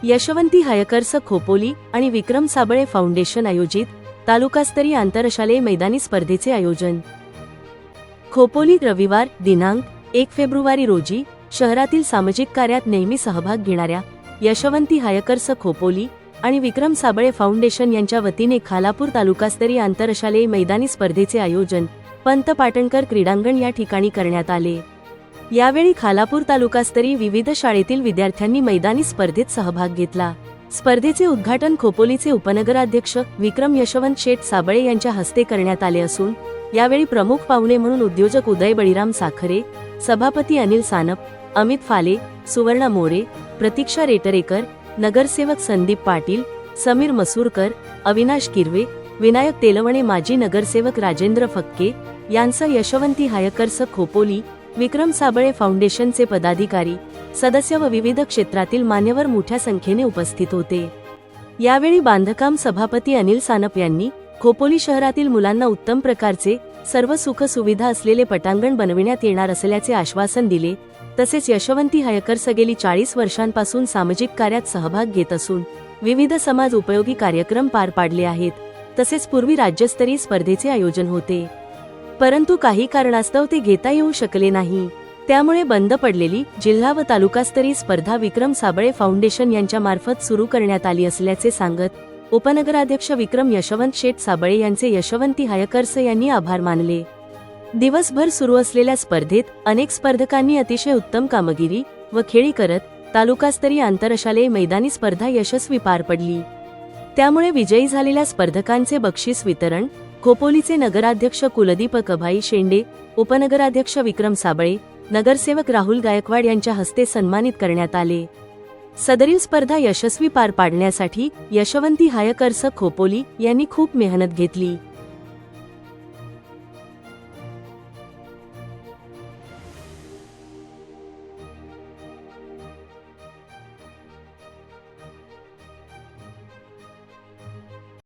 यशवंती हायकर्स खोपोली आणि विक्रम साबळे फाउंडेशन आयोजित तालुकास्तरीय आंतरशालेय मैदानी स्पर्धेचे आयोजन. खोपोली रविवार दिनांक 1 फेब्रुवारी रोजी शहरातील सामाजिक कार्यात नेहमी सहभाग घेणाऱ्या यशवंती हायकर्स खोपोली आणि विक्रम साबळे फाउंडेशन यांच्या वतीने खालापूर तालुकास्तरीय आंतरशालेय मैदानी स्पर्धेचे आयोजन पंत पाटणकर क्रीडांगण या ठिकाणी करण्यात आले. यावेळी खालापूर तालुकास्तरीय विविध शाळेतील विद्यार्थ्यांनी मैदानी स्पर्धेत सहभाग घेतला. स्पर्धेचे उद्घाटन खोपोलीचे उपनगराध्यक्ष विक्रम यशवंत शेठ साबळे यांच्या हस्ते करण्यात आले असून यावेळी प्रमुख पाहुणे म्हणून उद्योजक उदय बळीराम साखरे, सभापती अनिल सानप, अमित फाले, सुवर्ण मोरे, प्रतीक्षा रेटरेकर, नगरसेवक संदीप पाटील, समीर मसूरकर, अविनाश किरवे, विनायक तेलवणे, माजी नगरसेवक राजेंद्र फक्के यांसह यशवंती हायकर्स खोपोली विक्रम साबळे फाउंडेशनचे पदाधिकारी, सदस्य व विविध क्षेत्रातील मान्यवर मोठ्या संख्येने उपस्थित होते. यावेळी बांधकाम सभापती अनिल सानप यांनी खोपोली शहरातील मुलांना उत्तम प्रकारचे सर्व सुख सुविधा असलेले पटांगण बनविण्यात येणार असल्याचे आश्वासन दिले. तसेच यशवंती हायकर्स गेली 40 वर्षांपासून सामाजिक कार्यात सहभाग घेत असून विविध समाज उपयोगी कार्यक्रम पार पाडले आहेत. तसेच पूर्वी राज्यस्तरीय स्पर्धेचे आयोजन होते, परंतु काही कारणास्तव ते घेता येऊ शकले नाही. त्यामुळे बंद पडलेली जिल्हा व तालुकास्तरीय स्पर्धा विक्रम साबळे फाउंडेशन यांच्या मार्फत सुरू करण्यात आली असल्याचे सांगत उपनगराध्यक्ष विक्रम यशवंत शेठ साबळे यांचे यशवंती हायकर्स यांनी आभार मानले. दिवसभर सुरू असलेल्या स्पर्धेत अनेक स्पर्धकांनी अतिशय उत्तम कामगिरी व खेळी करत तालुकास्तरीय आंतरशालेय मैदानी स्पर्धा यशस्वी पार पडली. त्यामुळे विजयी झालेल्या स्पर्धकांचे बक्षीस वितरण खोपोलीचे नगराध्यक्ष कुलदीप कभाई शेंडे, उपनगराध्यक्ष विक्रम साबळे, नगरसेवक राहुल गायकवाड यांच्या हस्ते सन्मानित करण्यात आले. सदरील स्पर्धा यशस्वी पार पाडण्यासाठी यशवंती हायकर्स खोपोली यांनी खूप मेहनत घेतली.